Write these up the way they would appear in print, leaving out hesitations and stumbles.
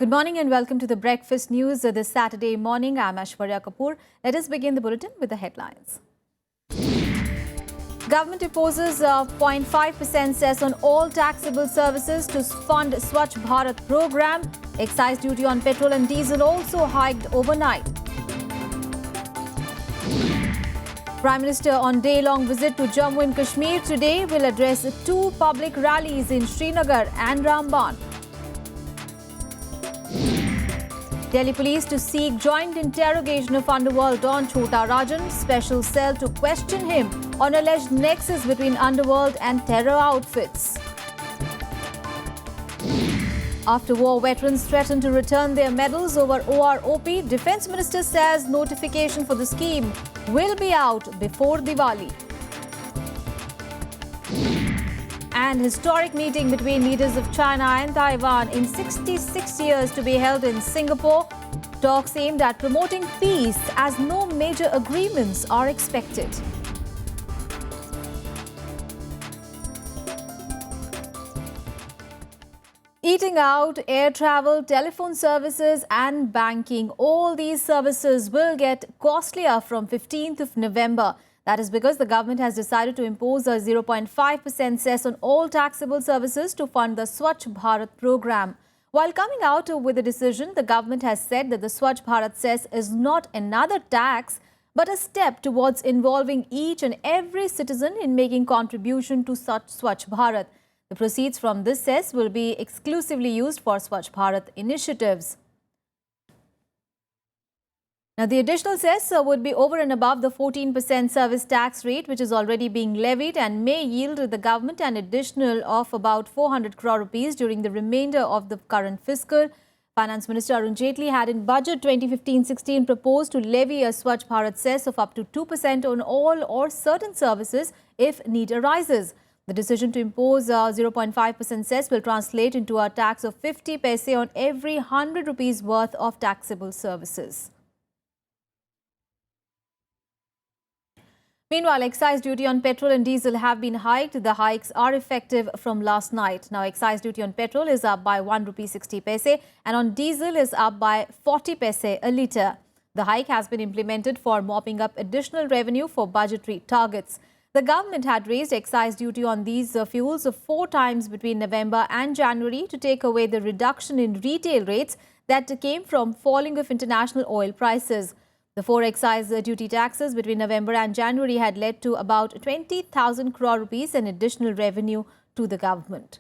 Good morning and welcome to the Breakfast News this Saturday morning. I'm Aishwarya Kapoor. Let us begin the bulletin with the headlines. Government imposes a 0.5% cess on all taxable services to fund Swachh Bharat program. Excise duty on petrol and diesel also hiked overnight. Prime Minister on day-long visit to Jammu and Kashmir today will address two public rallies in Srinagar and Ramban. Delhi police to seek joint interrogation of underworld don Chhota Rajan. Special cell to question him on alleged nexus between underworld and terror outfits. After war veterans threaten to return their medals over OROP, Defence Minister says notification for the scheme will be out before Diwali. And historic meeting between leaders of China and Taiwan in 66 years to be held in Singapore. Talks aimed at promoting peace as no major agreements are expected. Eating out, air travel, telephone services and banking, all these services will get costlier from 15th of November. That is because the government has decided to impose a 0.5% cess on all taxable services to fund the Swachh Bharat program. While coming out with a decision, the government has said that the Swachh Bharat cess is not another tax, but a step towards involving each and every citizen in making contribution to such Swachh Bharat. The proceeds from this cess will be exclusively used for Swachh Bharat initiatives. Now, the additional cess would be over and above the 14% service tax rate, which is already being levied and may yield the government an additional of about 400 crore rupees during the remainder of the current fiscal. Finance Minister Arun Jaitley had in Budget 2015-16 proposed to levy a Swachh Bharat cess of up to 2% on all or certain services if need arises. The decision to impose a 0.5% cess will translate into a tax of 50 paise on every 100 rupees worth of taxable services. Meanwhile, excise duty on petrol and diesel have been hiked. The hikes are effective from last night. Now, excise duty on petrol is up by 1 rupee 60 paise and on diesel is up by 40 paise a litre. The hike has been implemented for mopping up additional revenue for budgetary targets. The government had raised excise duty on these fuels 4 times between November and January to take away the reduction in retail rates that came from falling of international oil prices. The 4 excise duty taxes between November and January had led to about 20,000 crore rupees in additional revenue to the government.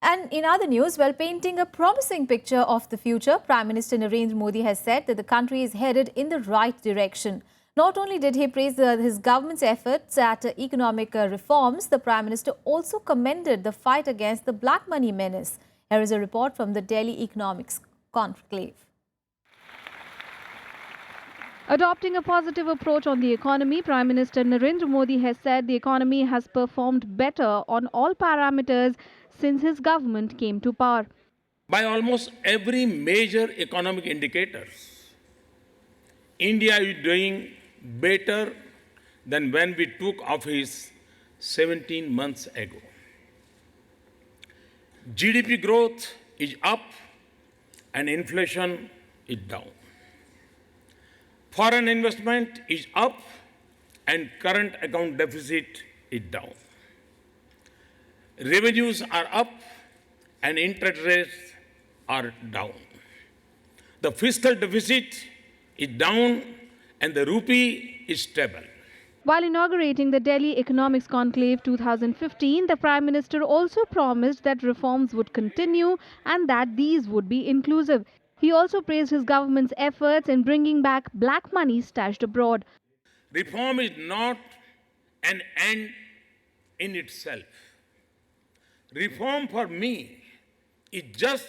And in other news, while painting a promising picture of the future, Prime Minister Narendra Modi has said that the country is headed in the right direction. Not only did he praise his government's efforts at economic reforms, the Prime Minister also commended the fight against the black money menace. Here is a report from the Delhi Economics Conclave. Adopting a positive approach on the economy, Prime Minister Narendra Modi has said the economy has performed better on all parameters since his government came to power. By almost every major economic indicator, India is doing better than when we took office 17 months ago. GDP growth is up and inflation is down. Foreign investment is up and current account deficit is down. Revenues are up and interest rates are down. The fiscal deficit is down and the rupee is stable. While inaugurating the Delhi Economics Conclave 2015, the Prime Minister also promised that reforms would continue and that these would be inclusive. He also praised his government's efforts in bringing back black money stashed abroad. Reform is not an end in itself. Reform for me is just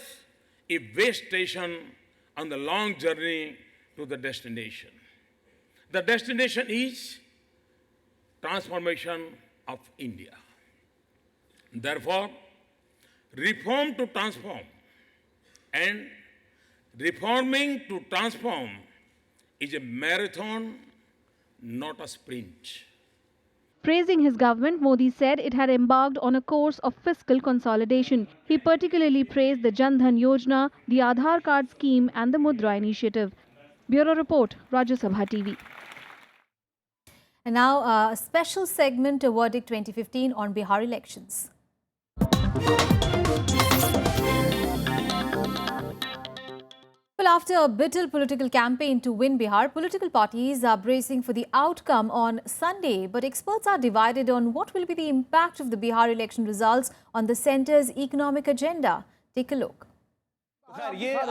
a way station on the long journey to the destination. The destination is transformation of India. Therefore, reform to transform and reforming to transform is a marathon, not a sprint. Praising his government, Modi said it had embarked on a course of fiscal consolidation. He particularly praised the Jan Dhan Yojana, the Aadhaar card scheme and the Mudra initiative. Bureau Report, Rajya Sabha TV. And now a special segment, a verdict 2015 on Bihar elections. Well, after a bitter political campaign to win Bihar, political parties are bracing for the outcome on Sunday. But experts are divided on what will be the impact of the Bihar election results on the centre's economic agenda. Take a look. The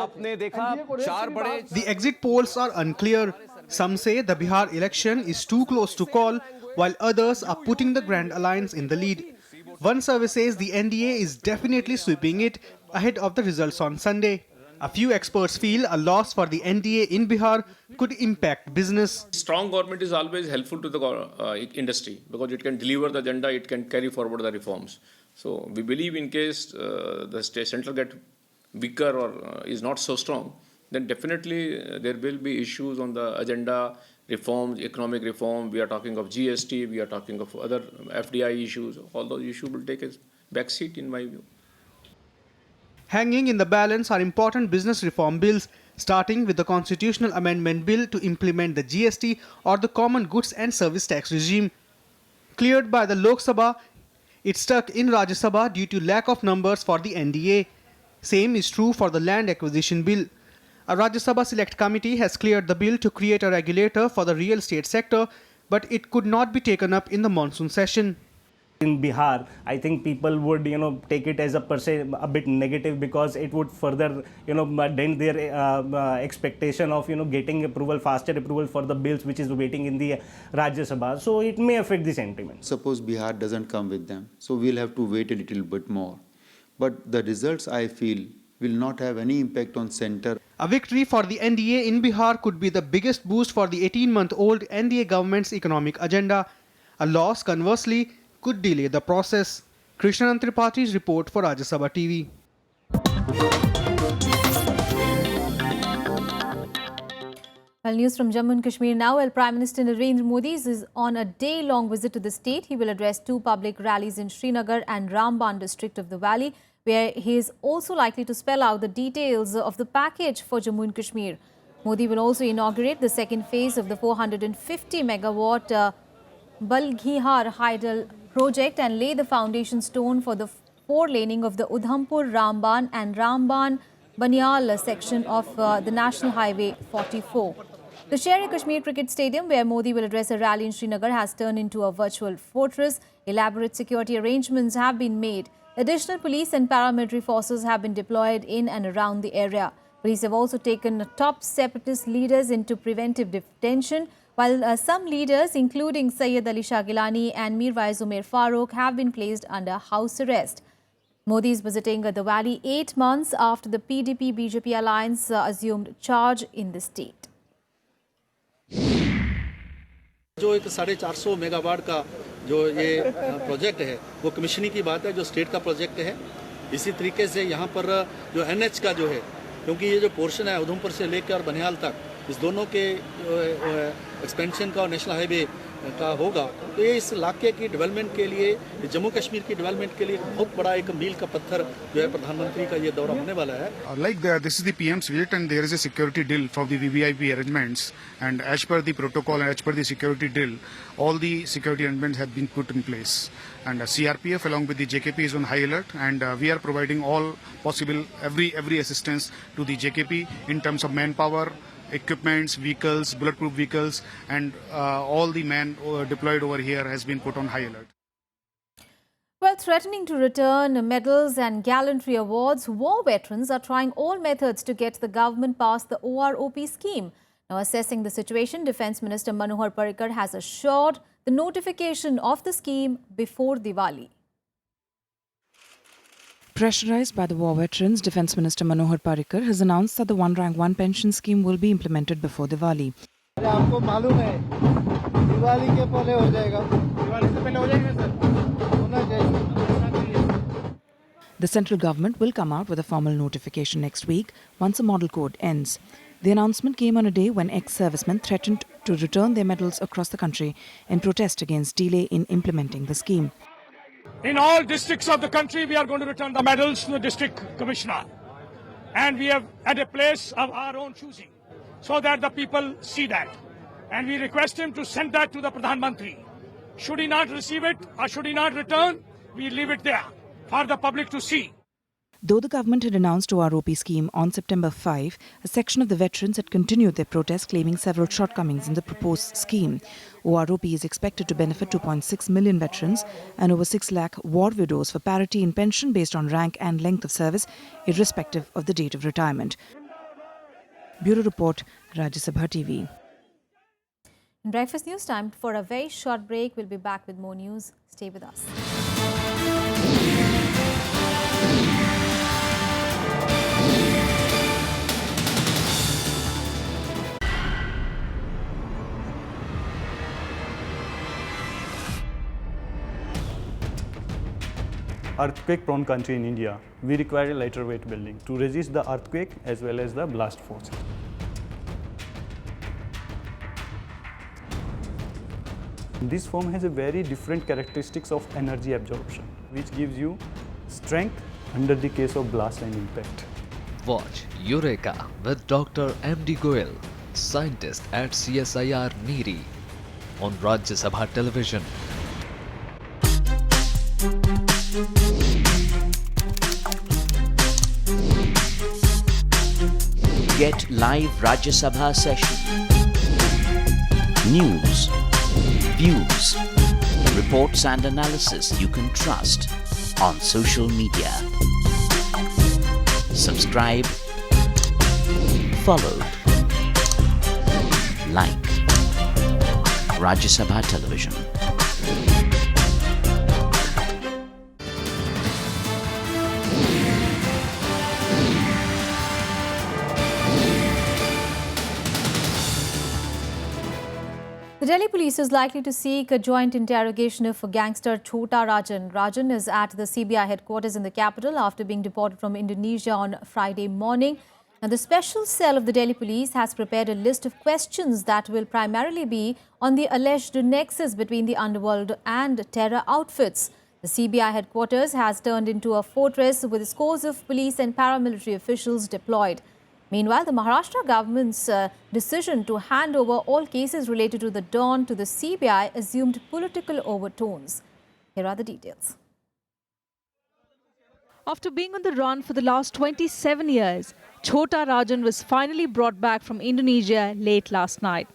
exit polls are unclear. Some say the Bihar election is too close to call, while others are putting the Grand Alliance in the lead. One survey says the NDA is definitely sweeping it ahead of the results on Sunday. A few experts feel a loss for the NDA in Bihar could impact business. Strong government is always helpful to the industry because it can deliver the agenda, it can carry forward the reforms. So we believe in case the central get weaker or is not so strong, then definitely there will be issues on the agenda, reforms, economic reform. We are talking of GST, we are talking of other FDI issues. All those issues will take a backseat in my view. Hanging in the balance are important business reform bills, starting with the constitutional amendment bill to implement the GST or the common goods and service tax regime. Cleared by the Lok Sabha, it stuck in Rajya Sabha due to lack of numbers for the NDA. Same is true for the land acquisition bill. A Rajya Sabha Select Committee has cleared the bill to create a regulator for the real estate sector, but it could not be taken up in the monsoon session. In Bihar, I think people would, take it as a bit negative because it would further, dent their expectation of, getting approval, faster approval for the bills which is waiting in the Rajya Sabha. So it may affect the sentiment. Suppose Bihar doesn't come with them, so we'll have to wait a little bit more. But the results, I feel, will not have any impact on center. A victory for the NDA in Bihar could be the biggest boost for the 18-month-old NDA government's economic agenda. A loss, conversely, could delay the process. Krishnan Tripathi's report for Rajya Sabha TV. Well, news from Jammu and Kashmir now. Well, Prime Minister Narendra Modi is on a day-long visit to the state. He will address 2 public rallies in Srinagar and Ramban district of the valley, where he is also likely to spell out the details of the package for Jammu and Kashmir. Modi will also inaugurate the second phase of the 450-megawatt Balghihar Hydel project and lay the foundation stone for the 4-laning of the Udhampur, Ramban and Ramban Banial section of the National Highway 44. The Sher-e-Kashmir Cricket Stadium, where Modi will address a rally in Srinagar, has turned into a virtual fortress. Elaborate security arrangements have been made. Additional police and paramilitary forces have been deployed in and around the area. Police have also taken top separatist leaders into preventive detention, while some leaders, including Sayyid Ali Shah Gilani and Mirwais Umair Farooq, have been placed under house arrest. Modi is visiting the valley 8 months after the PDP-BJP alliance assumed charge in the state. जो एक 450 megawatt का जो ये project है वो commissioning की बात है, जो स्टेट का प्रोजेक्ट है। इसी तरीके से यहाँ पर जो एनएच का जो है, क्योंकि ये जो पोर्शन है उधमपुर से लेकर बनिहाल तक, इस दोनों के एक्सपेंशन का और नेशनल हाईवे का होगा, तो ये इस इलाके की डेवलपमेंट के लिए, जम्मू कश्मीर की डेवलपमेंट के लिए बहुत बड़ा एक मील का पत्थर जो है प्रधानमंत्री का ये दौरा होने वाला है. This is the PM's visit and there is a security deal for the VVIP arrangements, and as per the protocol and as per the security deal, all the security arrangements have been put in place. And CRPF along with the JKP is on high alert, and we are providing all possible every assistance to the JKP in terms of manpower, equipments, vehicles, bulletproof vehicles, and all the men deployed over here has been put on high alert. Well, threatening to return medals and gallantry awards, war veterans are trying all methods to get the government past the OROP scheme. Now, assessing the situation, Defence Minister Manohar Parrikar has assured the notification of the scheme before Diwali. Pressurized by the war veterans, Defence Minister Manohar Parrikar has announced that the One Rank One pension scheme will be implemented before Diwali. आपको मालूम है दिवाली के पहले हो जाएगा, दिवाली से पहले हो जाएगा सर, होना चाहिए. The central government will come out with a formal notification next week once a model code ends. The announcement came on a day when ex-servicemen threatened to return their medals across the country in protest against delay in implementing the scheme. In all districts of the country, we are going to return the medals to the district commissioner. And we have at a place of our own choosing, so that the people see that. And we request him to send that to the Pradhan Mantri. Should he not receive it or should he not return, we leave it there for the public to see. Though the government had announced OROP scheme on September 5, a section of the veterans had continued their protest, claiming several shortcomings in the proposed scheme. OROP is expected to benefit 2.6 million veterans and over 6 lakh war widows for parity in pension based on rank and length of service, irrespective of the date of retirement. Bureau Report, Rajya Sabha TV. In Breakfast News, time for a very short break. We'll be back with more news. Stay with us. Earthquake-prone country in India, we require a lighter weight building to resist the earthquake as well as the blast force. This foam has a very different characteristics of energy absorption, which gives you strength under the case of blast and impact. Watch Eureka with Dr. M.D. Goel, scientist at CSIR Neeri, on Rajya Sabha television. Get live Rajya Sabha session. News, views, reports and analysis you can trust on social media. Subscribe, follow, like Rajya Sabha television. The Delhi police is likely to seek a joint interrogation of gangster Chhota Rajan. Rajan is at the CBI headquarters in the capital after being deported from Indonesia on Friday morning. And the special cell of the Delhi police has prepared a list of questions that will primarily be on the alleged nexus between the underworld and terror outfits. The CBI headquarters has turned into a fortress with scores of police and paramilitary officials deployed. Meanwhile, the Maharashtra government's decision to hand over all cases related to the Dawn to the CBI assumed political overtones. Here are the details. After being on the run for the last 27 years, Chhota Rajan was finally brought back from Indonesia late last night.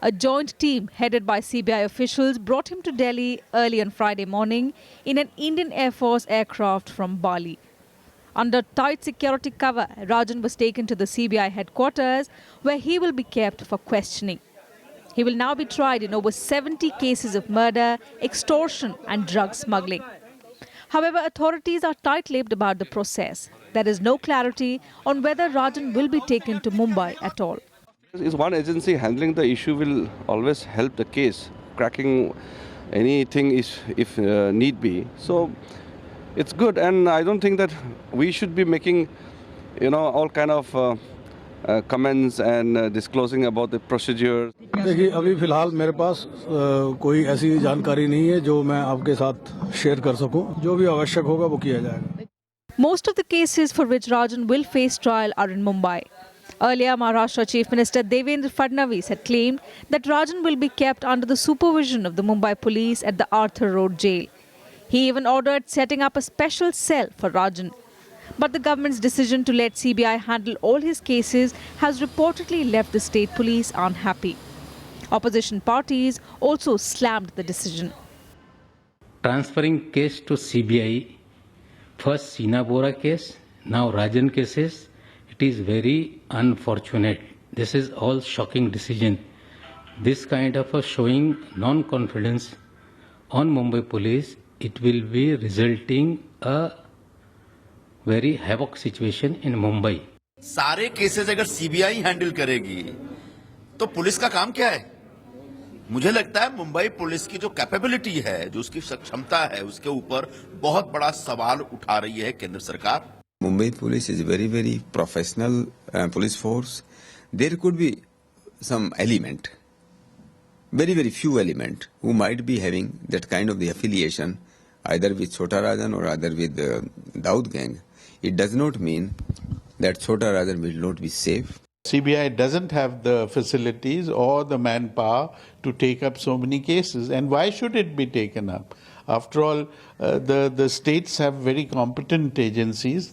A joint team headed by CBI officials brought him to Delhi early on Friday morning in an Indian Air Force aircraft from Bali. Under tight security cover, Rajan was taken to the CBI headquarters where he will be kept for questioning. He will now be tried in over 70 cases of murder, extortion and drug smuggling. However, authorities are tight-lipped about the process. There is no clarity on whether Rajan will be taken to Mumbai at all. Is one agency handling the issue will always help the case, cracking anything if need be. So it's good, and I don't think that we should be making, all kind of comments and disclosing about the procedure. देखिए अभी फिलहाल मेरे पास कोई ऐसी जानकारी नहीं है जो मैं आपके साथ शेयर कर सकूं. जो भी आवश्यक होगा वो किया जाएगा. Most of the cases for which Rajan will face trial are in Mumbai. Earlier, Maharashtra Chief Minister Devendra Fadnavis had claimed that Rajan will be kept under the supervision of the Mumbai police at the Arthur Road jail. He even ordered setting up a special cell for Rajan. But the government's decision to let CBI handle all his cases has reportedly left the state police unhappy. Opposition parties also slammed the decision. Transferring case to CBI, first Sina Bora case, now Rajan cases, it is very unfortunate. This is all shocking decision. This kind of a showing non-confidence on Mumbai police, it will be resulting a very havoc situation in Mumbai. सारे cases अगर CBI handle करेगी तो police का काम क्या है? मुझे लगता है मुंबई पुलिस की जो कैपेबिलिटी है, जो उसकी क्षमता है, उसके ऊपर बहुत बड़ा सवाल उठा रही है केंद्र सरकार. Mumbai police is very professional police force. There could be some element very, very few element who might be having that kind of the affiliation either with Chota Rajan or either with the Daud gang. It does not mean that Chota Rajan will not be safe. CBI doesn't have the facilities or the manpower to take up so many cases. And why should it be taken up? After all, the states have very competent agencies.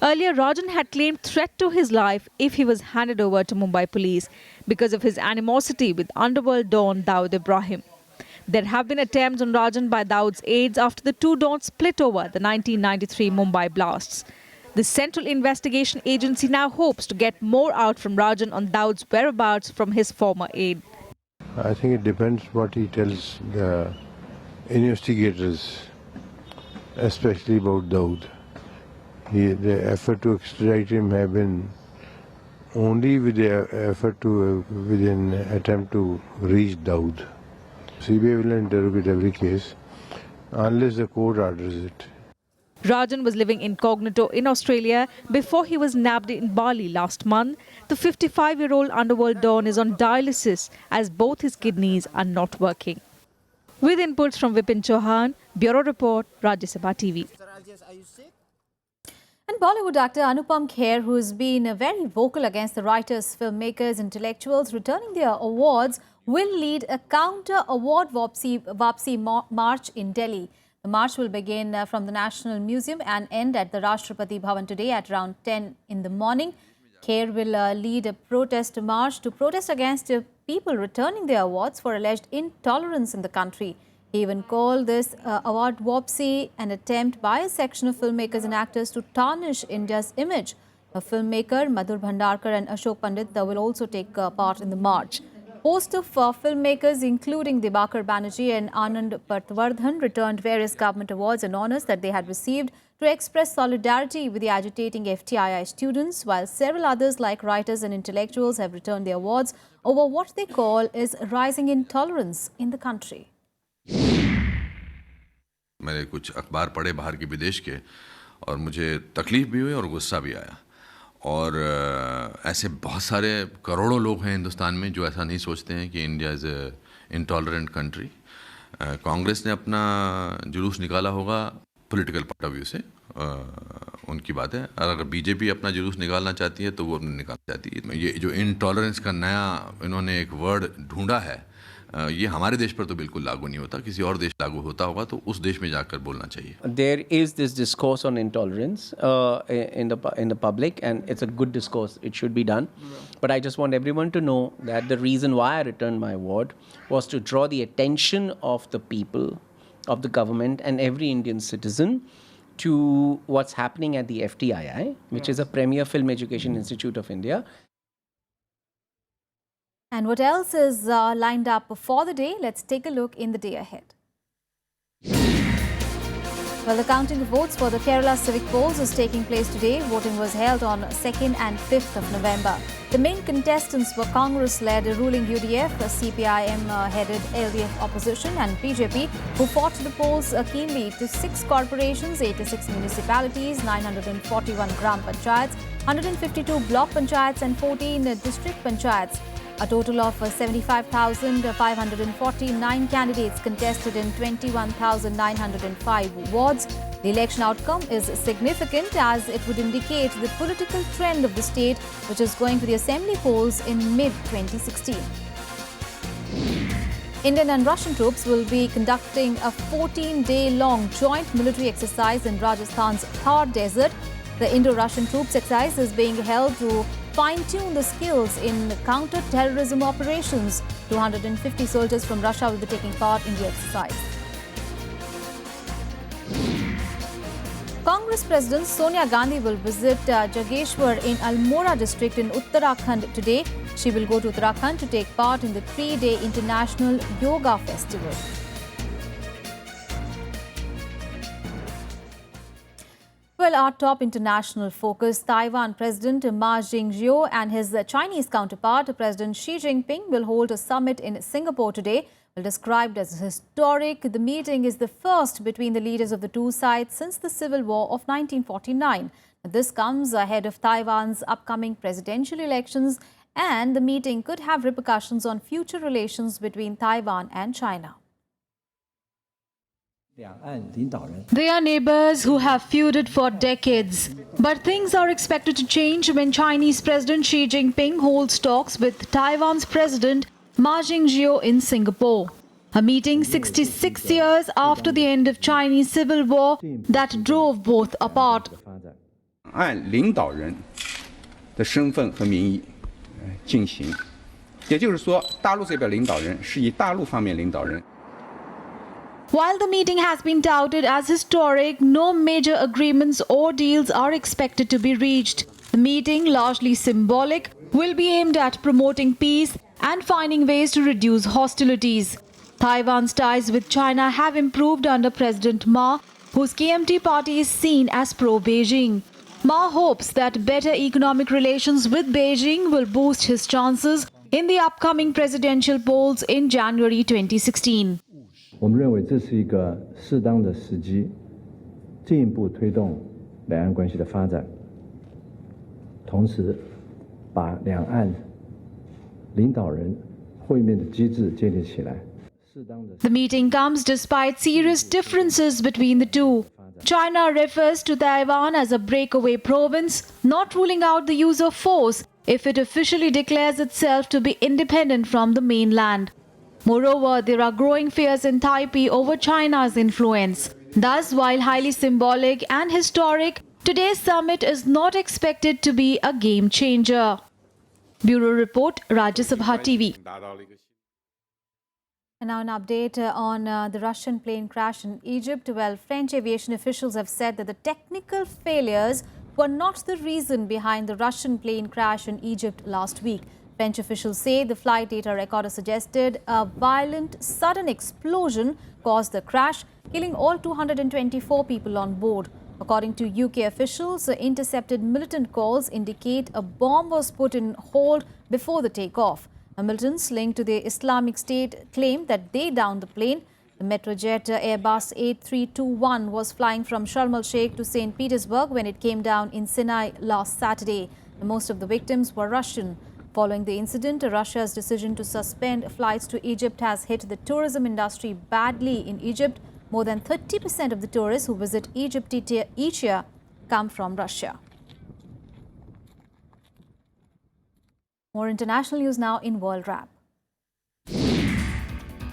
Earlier, Rajan had claimed threat to his life if he was handed over to Mumbai police because of his animosity with underworld don Dawood Ibrahim. There have been attempts on Rajan by Dawood's aides after the two dons split over the 1993 Mumbai blasts. The Central Investigation Agency now hopes to get more out from Rajan on Dawood's whereabouts from his former aide. I think it depends what he tells the investigators, especially about Dawood. The effort to extradite him have been only with the effort to, with an attempt to reach Dawood. CBI will interrogate every case unless the court orders it. Rajan was living incognito in Australia before he was nabbed in Bali last month. The 55-year-old underworld don is on dialysis as both his kidneys are not working. With inputs from Vipin Chauhan, Bureau Report, Rajya Sabha TV. And Bollywood actor Anupam Kher, who has been very vocal against the writers, filmmakers, intellectuals returning their awards, will lead a counter-award Vapsi march in Delhi. The march will begin from the National Museum and end at the Rashtrapati Bhavan today at around 10 in the morning. Kher will lead a protest march to protest against people returning their awards for alleged intolerance in the country. He even called this award Vapsi an attempt by a section of filmmakers and actors to tarnish India's image. A filmmaker, Madhur Bhandarkar and Ashok Pandit will also take part in the march. Host of filmmakers, including Dibakar Banerjee and Anand Patwardhan, returned various government awards and honours that they had received to express solidarity with the agitating FTII students, while several others like writers and intellectuals have returned their awards over what they call is rising intolerance in the country. मैंने कुछ अखबार पढ़े बाहर के विदेश के और मुझे तकलीफ भी हुई और गुस्सा भी आया और ऐसे बहुत सारे करोड़ों लोग हैं हिंदुस्तान में जो ऐसा नहीं सोचते हैं कि India is a intolerant country Congress ने अपना जुलूस निकाला होगा पॉलिटिकल पॉइंट ऑफ व्यू से उनकी बात है और अगर बीजेपी अपना जुलूस निकालना चाहती है तो वो निकालना चाहती है ये जो इंटॉलरेंस का नया इन्होंने एक वर्ड ढूंढा है ये हमारे देश पर तो बिल्कुल लागू नहीं होता किसी और देश लागू होता होगा तो उस देश में जाकर बोलना चाहिए There is this discourse on intolerance in the public and it's a good discourse. It should be done. But I just want everyone to know that the reason why I returned my award was to draw the attention of the people, of the government and every Indian citizen to what's happening at the FTII, which is a premier film education institute of India. And what else is lined up for the day? Let's take a look in the day ahead. Well, the counting of votes for the Kerala civic polls is taking place today. Voting was held on 2nd and 5th of November. The main contestants were Congress-led ruling UDF, CPIM-headed LDF opposition and BJP, who fought the polls keenly to 6 corporations, 86 municipalities, 941 gram panchayats, 152 block panchayats and 14 district panchayats. A total of 75,549 candidates contested in 21,905 wards. The election outcome is significant as it would indicate the political trend of the state, which is going for the assembly polls in mid-2016. Indian and Russian troops will be conducting a 14-day-long joint military exercise in Rajasthan's Thar Desert. The Indo-Russian troops exercise is being held to fine-tune the skills in counter-terrorism operations. 250 soldiers from Russia will be taking part in the exercise. Congress President Sonia Gandhi will visit Jageshwar in Almora district in Uttarakhand today. She will go to Uttarakhand to take part in the 3-day International Yoga Festival. Well, our top international focus, Taiwan President Ma Ying-jeou and his Chinese counterpart, President Xi Jinping, will hold a summit in Singapore today. Well, described as historic, the meeting is the first between the leaders of the two sides since the Civil War of 1949. This comes ahead of Taiwan's upcoming presidential elections and the meeting could have repercussions on future relations between Taiwan and China. They are neighbors who have feuded for decades. But things are expected to change when Chinese President Xi Jinping holds talks with Taiwan's President Ma Ying-jeou in Singapore. A meeting 66 years after the end of Chinese civil war that drove both apart. 按领导人的身份和名义进行，也就是说，大陆这边领导人是以大陆方面领导人。 While the meeting has been touted as historic, no major agreements or deals are expected to be reached. The meeting, largely symbolic, will be aimed at promoting peace and finding ways to reduce hostilities. Taiwan's ties with China have improved under President Ma, whose KMT party is seen as pro-Beijing. Ma hopes that better economic relations with Beijing will boost his chances in the upcoming presidential polls in January 2016. 我们认为这是一个适当的时机，进一步推动两岸关系的发展，同时把两岸领导人会面的机制建立起来。 The meeting comes despite serious differences between the two. China refers to Taiwan as a breakaway province, not ruling out the use of force if it officially declares itself to be independent from the mainland. Moreover, there are growing fears in Taipei over China's influence. Thus, while highly symbolic and historic, today's summit is not expected to be a game changer. Bureau Report, Rajya Sabha TV. And now an update on the Russian plane crash in Egypt. Well, French aviation officials have said that the technical failures were not the reason behind the Russian plane crash in Egypt last week. French officials say the flight data recorder suggested a violent, sudden explosion caused the crash, killing all 224 people on board. According to UK officials, intercepted militant calls indicate a bomb was put in hold before the takeoff. Militants linked to the Islamic State claimed that they downed the plane. The Metrojet Airbus 8321 was flying from Sharm el-Sheikh to St. Petersburg when it came down in Sinai last Saturday. Most of the victims were Russian. Following the incident, Russia's decision to suspend flights to Egypt has hit the tourism industry badly in Egypt. More than 30% of the tourists who visit Egypt each year come from Russia. More international news now in World Wrap.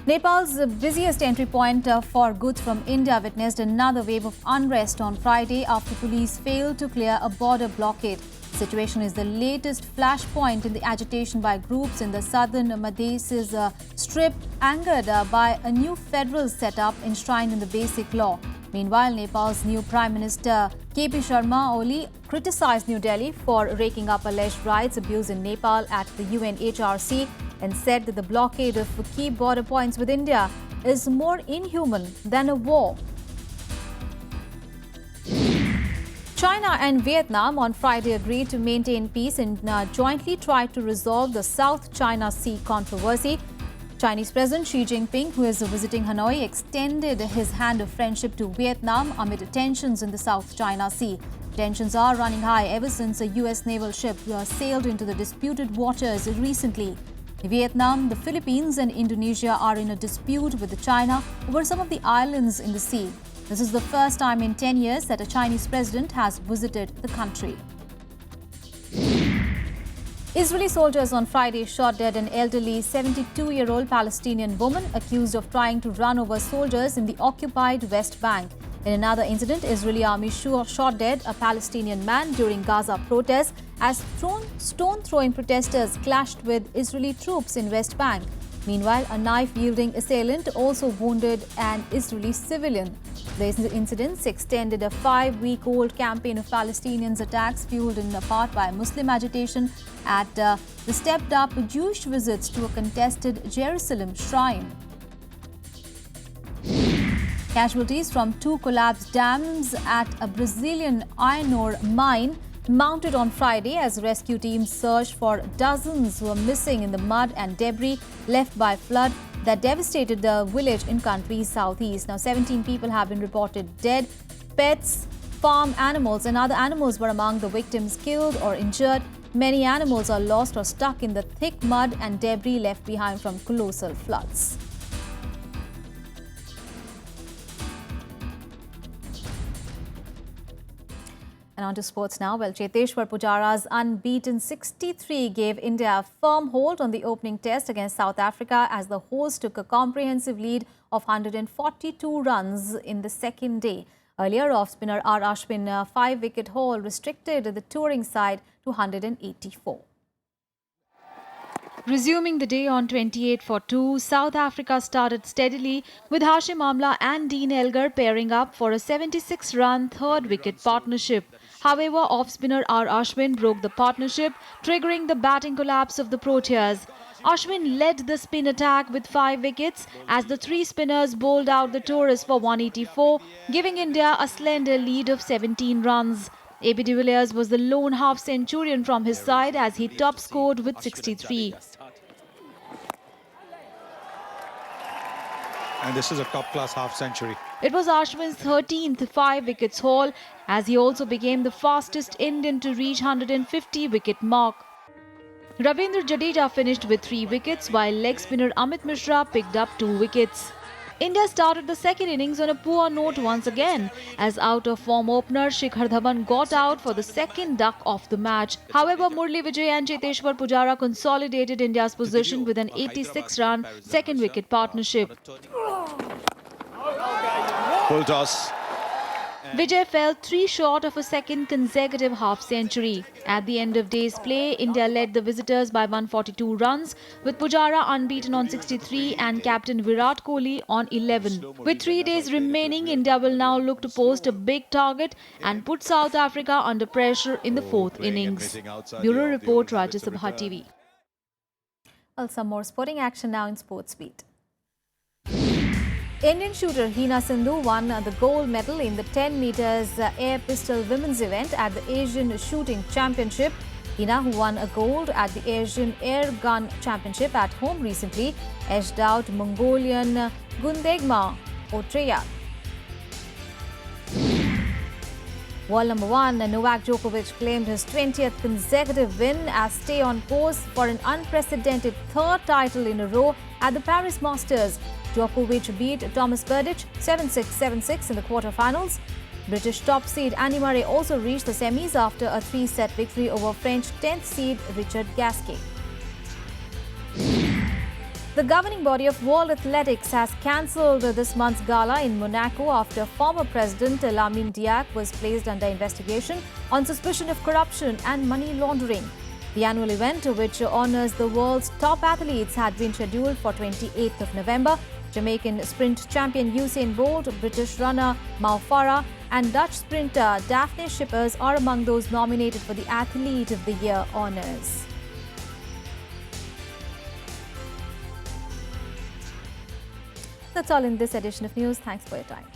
Nepal's busiest entry point for goods from India witnessed another wave of unrest on Friday after police failed to clear a border blockade. The situation is the latest flashpoint in the agitation by groups in the southern Madhya strip, angered by a new federal setup enshrined in the Basic Law. Meanwhile, Nepal's new Prime Minister KP Sharma Oli criticized New Delhi for raking up alleged rights abuse in Nepal at the UNHRC and said that the blockade of key border points with India is more inhuman than a war. China and Vietnam on Friday agreed to maintain peace and jointly tried to resolve the South China Sea controversy. Chinese President Xi Jinping, who is visiting Hanoi, extended his hand of friendship to Vietnam amid tensions in the South China Sea. Tensions are running high ever since a U.S. naval ship sailed into the disputed waters recently. Vietnam, the Philippines and Indonesia are in a dispute with China over some of the islands in the sea. This is the first time in 10 years that a Chinese president has visited the country. Israeli soldiers on Friday shot dead an elderly 72-year-old Palestinian woman accused of trying to run over soldiers in the occupied West Bank. In another incident, Israeli army shot dead a Palestinian man during Gaza protests as stone-throwing protesters clashed with Israeli troops in West Bank. Meanwhile, a knife-wielding assailant also wounded an Israeli civilian. The incidents extended a 5-week-old campaign of Palestinians' attacks fueled in part by Muslim agitation at the stepped-up Jewish visits to a contested Jerusalem shrine. Casualties from 2 collapsed dams at a Brazilian iron ore mine mounted on Friday as rescue teams searched for dozens who were missing in the mud and debris left by flood that devastated the village in country's southeast. Now, 17 people have been reported dead. Pets, farm animals and other animals were among the victims killed or injured. Many animals are lost or stuck in the thick mud and debris left behind from colossal floods. And on to sports now. Well, Cheteshwar Pujara's unbeaten 63 gave India a firm hold on the opening test against South Africa as the hosts took a comprehensive lead of 142 runs in the second day. Earlier, off-spinner R. Ashwin 5-wicket haul restricted the touring side to 184. Resuming the day on 28 for 2, South Africa started steadily with Hashim Amla and Dean Elgar pairing up for a 76-run third-wicket partnership. However, off-spinner R. Ashwin broke the partnership, triggering the batting collapse of the Proteas. Ashwin led the spin attack with 5 wickets as the 3 spinners bowled out the tourists for 184, giving India a slender lead of 17 runs. AB de Villiers was the lone half-centurion from his side as he top-scored with 63. And this is a top-class half-century. It was Ashwin's 13th 5-wickets haul as he also became the fastest Indian to reach 150-wicket mark. Ravindra Jadeja finished with 3 wickets while leg spinner Amit Mishra picked up 2 wickets. India started the second innings on a poor note once again as out-of-form opener Shikhar Dhawan got out for the second duck of the match. However, Murli Vijay and Cheteshwar Pujara consolidated India's position with an 86-run second-wicket partnership. Full toss. Vijay fell 3 short of a second consecutive half-century. At the end of day's play, India led the visitors by 142 runs, with Pujara unbeaten on 63 and captain Virat Kohli on 11. With 3 days remaining, India will now look to post a big target and put South Africa under pressure in the 4th innings. Bureau Report, Rajya Sabha TV. Well, some more sporting action now in Sports Beat. Indian shooter Hina Sindhu won the gold medal in the 10 meters air pistol women's event at the Asian Shooting Championship. Hina, who won a gold at the Asian Air Gun Championship at home recently, edged out Mongolian Gundegma Otreya. World number 1 Novak Djokovic claimed his 20th consecutive win as stay on course for an unprecedented 3rd title in a row at the Paris Masters. Djokovic beat Thomas Berdych 7-6, 7-6 in the quarterfinals. British top seed Andy Murray also reached the semis after a 3-set victory over French 10th seed Richard Gasquet. The governing body of World Athletics has cancelled this month's gala in Monaco after former President Lamine Diack was placed under investigation on suspicion of corruption and money laundering. The annual event, which honours the world's top athletes, had been scheduled for 28th of November. Jamaican sprint champion Usain Bolt, British runner Mo Farah and Dutch sprinter Daphne Schippers are among those nominated for the Athlete of the Year honours. That's all in this edition of news. Thanks for your time.